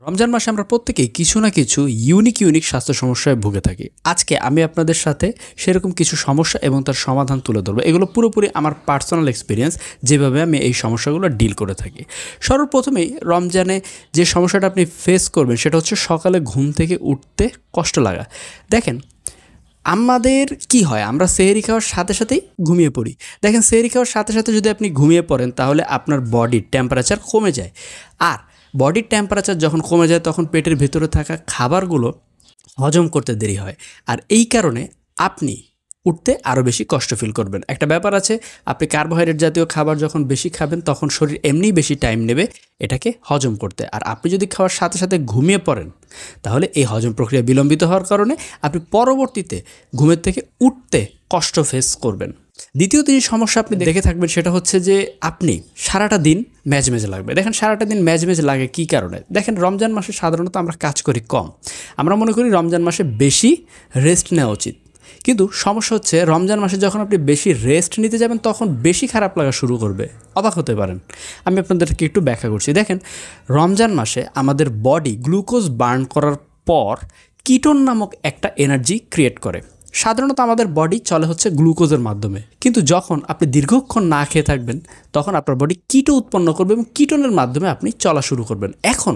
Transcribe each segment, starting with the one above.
রমজান মাসে আমরা প্রত্যেকেই কিছু না কিছু ইউনিক স্বাস্থ্য সমস্যায় ভুগে থাকি। আজকে আমি আপনাদের সাথে সেরকম কিছু সমস্যা এবং তার সমাধান তুলে ধরবো। এগুলো পুরোপুরি আমার পার্সোনাল এক্সপিরিয়েন্স, যেভাবে আমি এই সমস্যাগুলো ডিল করে থাকি। সর্বপ্রথমেই রমজানে যে সমস্যাটা আপনি ফেস করবেন সেটা হচ্ছে সকালে ঘুম থেকে উঠতে কষ্ট লাগা। দেখেন, আমাদের কি হয়, আমরা সেহরি খাওয়ার সাথে সাথেই ঘুমিয়ে পড়ি। দেখেন, সেহরি খাওয়ার সাথে সাথে যদি আপনি ঘুমিয়ে পড়েন তাহলে আপনার বডির টেম্পারেচার কমে যায়। আর বডির টেম্পারেচার যখন কমে যায় তখন পেটের ভেতরে থাকা খাবারগুলো হজম করতে দেরি হয়। আর এই কারণে আপনি উঠতে আরও বেশি কষ্ট ফিল করবেন। একটা ব্যাপার আছে, আপনি কার্বোহাইড্রেট জাতীয় খাবার যখন বেশি খাবেন তখন শরীর এমনিই বেশি টাইম নেবে এটাকে হজম করতে। আর আপনি যদি খাওয়ার সাথে সাথে ঘুমিয়ে পড়েন তাহলে এই হজম প্রক্রিয়া বিলম্বিত হওয়ার কারণে আপনি পরবর্তীতে ঘুমের থেকে উঠতে কষ্ট ফেস করবেন। দ্বিতীয়ত যে সমস্যা আপনি দেখে থাকবেন সেটা হচ্ছে যে আপনি সারাটা দিন ম্যাজমেজে লাগবে। দেখেন, সারাটা দিন ম্যাজমেজ লাগে কী কারণে? দেখেন, রমজান মাসে সাধারণত আমরা কাজ করি কম, আমরা মনে করি রমজান মাসে বেশি রেস্ট নেওয়া উচিত। কিন্তু সমস্যা হচ্ছে রমজান মাসে যখন আপনি বেশি রেস্ট নিতে যাবেন তখন বেশি খারাপ লাগা শুরু করবে। অবাক হতে পারেন, আমি আপনাদেরকে একটু ব্যাখ্যা করছি। দেখেন, রমজান মাসে আমাদের বডি গ্লুকোজ বার্ন করার পর কিটোন নামক একটা এনার্জি ক্রিয়েট করে। সাধারণত আমাদের বডি চলে হচ্ছে গ্লুকোজের মাধ্যমে, কিন্তু যখন আপনি দীর্ঘক্ষণ না খেয়ে থাকবেন তখন আপনার বডি কিটো উৎপন্ন করবে এবং কিটোনের মাধ্যমে আপনি চলা শুরু করবেন। এখন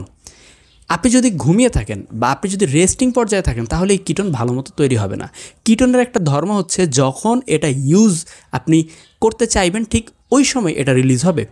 আপনি যদি ঘুমিয়ে থাকেন বা আপনি যদি রেস্টিং পর্যায়ে থাকেন তাহলে এই কিটোন ভালো মতো তৈরি হবে না। কিটোনের একটা ধর্ম হচ্ছে যখন এটা ইউজ আপনি করতে চাইবেন ঠিক ওই সময় এটা রিলিজ হবে।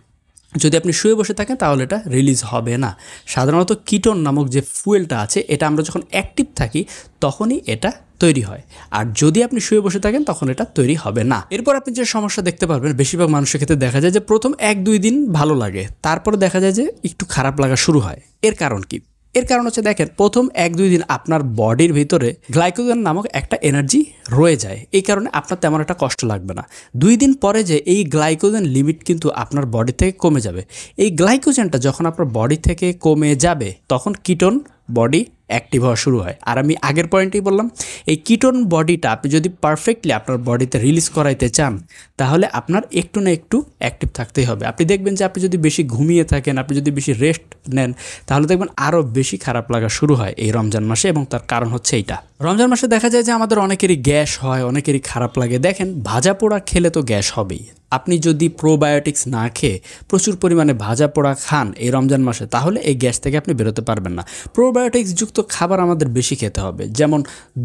যদি আপনি শুয়ে বসে থাকেন তাহলে এটা রিলিজ হবে না। সাধারণত কিটোন নামক যে ফুয়েলটা আছে এটা আমরা যখন অ্যাক্টিভ থাকি তখনই এটা তৈরি হয়। আর যদি আপনি শুয়ে বসে থাকেন তখন এটা তৈরি হবে না। এরপর আপনি যে সমস্যা দেখতে পারবেন, বেশিরভাগ মানুষের ক্ষেত্রে দেখা যায় যে প্রথম 1-2 দিন ভালো লাগে, তারপরে দেখা যায় যে একটু খারাপ লাগা শুরু হয়। এর কারণ কি? এর কারণ হচ্ছে, দেখেন, প্রথম 1-2 দিন আপনার বডির ভিতরে গ্লাইকোজেন নামক একটা এনার্জি রয়ে যায়, এই কারণে আপনার তেমন একটা কষ্ট লাগবে না। 2 দিন পরে যে এই গ্লাইকোজেন লিমিট কিন্তু আপনার বডি থেকে কমে যাবে। এই গ্লাইকোজেনটা যখন আপনার বডি থেকে কমে যাবে তখন কিটোন বডি অ্যাক্টিভ হওয়া শুরু হয়। আর আমি আগের পয়েন্টেই বললাম, এই কিটোন বডিটা আপনি যদি পারফেক্টলি আপনার বডিতে রিলিজ করাইতে চান তাহলে আপনার একটু না একটু অ্যাক্টিভ থাকতেই হবে। আপনি দেখবেন যে আপনি যদি বেশি ঘুমিয়ে থাকেন, আপনি যদি বেশি রেস্ট নেন তাহলে দেখবেন আরও বেশি খারাপ লাগা শুরু হয় এই রমজান মাসে, এবং তার কারণ হচ্ছে এইটা। রমজান মাসে দেখা যায় যে আমাদের অনেকেরই গ্যাস হয়, অনেকেরই খারাপ লাগে। দেখেন, ভাজা পোড়া খেলে তো গ্যাস হবেই। আপনি যদি প্রোবায়োটিক্স না খেয়ে প্রচুর পরিমাণে ভাজা পোড়া খান এই রমজান মাসে তাহলে এই গ্যাস থেকে আপনি বেরোতে পারবেন না। প্রোবায়োটিক্স যুক্ত খাবার আমাদের বেশি খেতে হবে, যেমন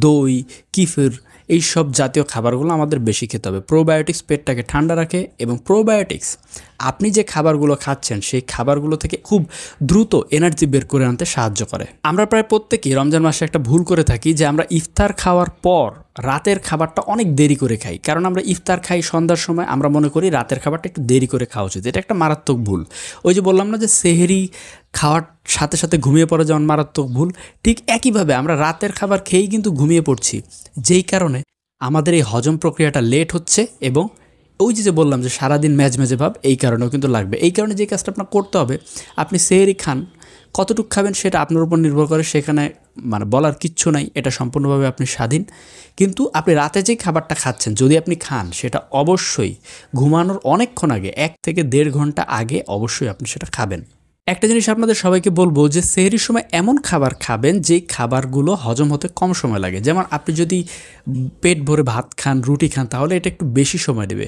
দই, কিফির, এই সব জাতীয় খাবারগুলো আমাদের বেশি খেতে হবে। প্রোবায়োটিক্স পেটটাকে ঠান্ডা রাখে এবং প্রোবায়োটিক্স আপনি যে খাবারগুলো খাচ্ছেন সেই খাবারগুলো থেকে খুব দ্রুত এনার্জি বের করে আনতে সাহায্য করে। আমরা প্রায় প্রত্যেকেই রমজান মাসে একটা ভুল করে থাকি যে আমরা ইফতার খাওয়ার পর রাতের খাবারটা অনেক দেরি করে খাই। কারণ আমরা ইফতার খাই সন্ধ্যার সময়, আমরা মনে করি রাতের খাবারটা একটু দেরি করে খাওয়া উচিত। এটা একটা মারাত্মক ভুল। ওই যে বললাম না যে সেহরি খাওয়ার সাথে সাথে ঘুমিয়ে পড়া যেমন মারাত্মক ভুল, ঠিক একইভাবে আমরা রাতের খাবার খেয়েই কিন্তু ঘুমিয়ে পড়ছি, যেই কারণে আমাদের এই হজম প্রক্রিয়াটা লেট হচ্ছে। এবং ওই যে বললাম যে সারাদিন ম্যাজমেজে ভাব, এই কারণেও কিন্তু লাগবে। এই কারণে যে কাজটা আপনার করতে হবে, আপনি সেহরি খান, কতটুকু খাবেন সেটা আপনার উপর নির্ভর করে, সেখানে বলার কিচ্ছু নাই, এটা সম্পূর্ণভাবে আপনি স্বাধীন। কিন্তু আপনি রাতে যে খাবারটা খাচ্ছেন যদি আপনি খান সেটা অবশ্যই ঘুমানোর অনেকক্ষণ আগে, 1 থেকে 1.5 ঘন্টা আগে অবশ্যই আপনি সেটা খাবেন। একটা জিনিস আপনাদের সবাইকে বলবো যে সেহরির সময় এমন খাবার খাবেন যেই খাবারগুলো হজম হতে কম সময় লাগে। যেমন আপনি যদি পেট ভরে ভাত খান, রুটি খান তাহলে এটা একটু বেশি সময় নেবে।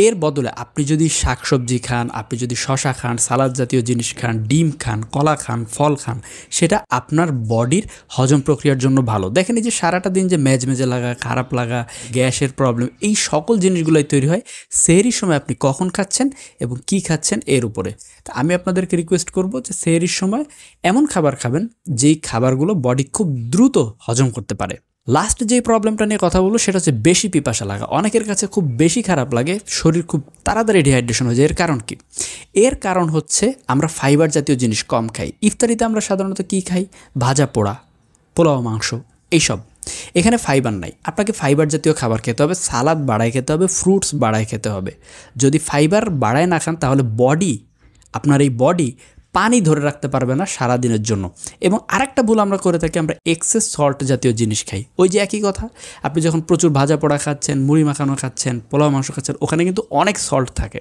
এর বদলে আপনি যদি শাকসবজি খান, আপনি যদি শশা খান, সালাদ জাতীয় জিনিস খান, ডিম খান, কলা খান, ফল খান, সেটা আপনার বডির হজম প্রক্রিয়ার জন্য ভালো। দেখেন, এই যে সারাটা দিন যে ম্যাজমেজে লাগা, খারাপ লাগা, গ্যাসের প্রবলেম, এই সকল জিনিসগুলোই তৈরি হয় সেহরির সময় আপনি কখন খাচ্ছেন এবং কি খাচ্ছেন এর উপরে। তা আমি আপনাদেরকে রিকোয়েস্ট করব যে সেহরির সময় এমন খাবার খাবেন যেই খাবারগুলো বডি খুব দ্রুত হজম করতে পারে। লাস্ট যে প্রবলেমটা নিয়ে কথা বলবো সেটা হচ্ছে বেশি পিপাসা লাগা। অনেকের কাছে খুব বেশি খারাপ লাগে, শরীর খুব তাড়াতাড়ি ডিহাইড্রেশন হয়ে যায়। এর কারণ কি? এর কারণ হচ্ছে আমরা ফাইবার জাতীয় জিনিস কম খাই। ইফতারিতে আমরা সাধারণত কী খাই? ভাজা পোড়া, পোলাও, মাংস, এইসব। এখানে ফাইবার নাই। আপনাকে ফাইবার জাতীয় খাবার খেতে হবে, সালাদ বাড়ায় খেতে হবে, ফ্রুটস বাড়ায় খেতে হবে। যদি ফাইবার বাড়ায় না খান তাহলে আপনার এই বডি পানি ধরে রাখতে পারবে না সারা দিনের জন্য। এবং আরেকটা ভুল আমরা করে থাকি, আমরা এক্সেস সল্ট জাতীয় জিনিস খাই। ওই যে একই কথা, আপনি যখন প্রচুর ভাজা পোড়া খাচ্ছেন, মুড়ি মাখানো খাচ্ছেন, পোলাও মাংস খাচ্ছেন, ওখানে কিন্তু অনেক সল্ট থাকে।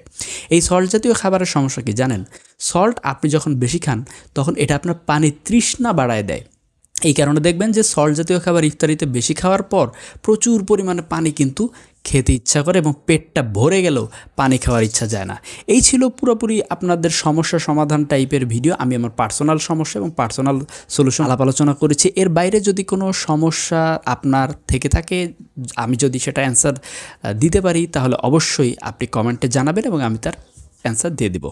এই সল্ট জাতীয় খাবারের সমস্যা কি জানেন? সল্ট আপনি যখন বেশি খান তখন এটা আপনার পানির তৃষ্ণা বাড়ায় দেয়। এই কারণে দেখবেন যে সল্ট জাতীয় খাবার ইফতারিতে বেশি খাওয়ার পর প্রচুর পরিমাণে পানি কিন্তু খেতে ইচ্ছা করে এবং পেটটা ভরে গেলেও পানি খাওয়ার ইচ্ছা যায় না। এই ছিল পুরোপুরি আপনাদের সমস্যা সমাধান টাইপের ভিডিও। আমি আমার পার্সোনাল সমস্যা এবং পার্সোনাল সলিউশন আলাপ আলোচনা করেছি। এর বাইরে যদি কোনো সমস্যা আপনার থেকে থাকে, আমি যদি সেটা অ্যান্সার দিতে পারি তাহলে অবশ্যই আপনি কমেন্টে জানাবেন এবং আমি তার অ্যান্সার দিয়ে দিব।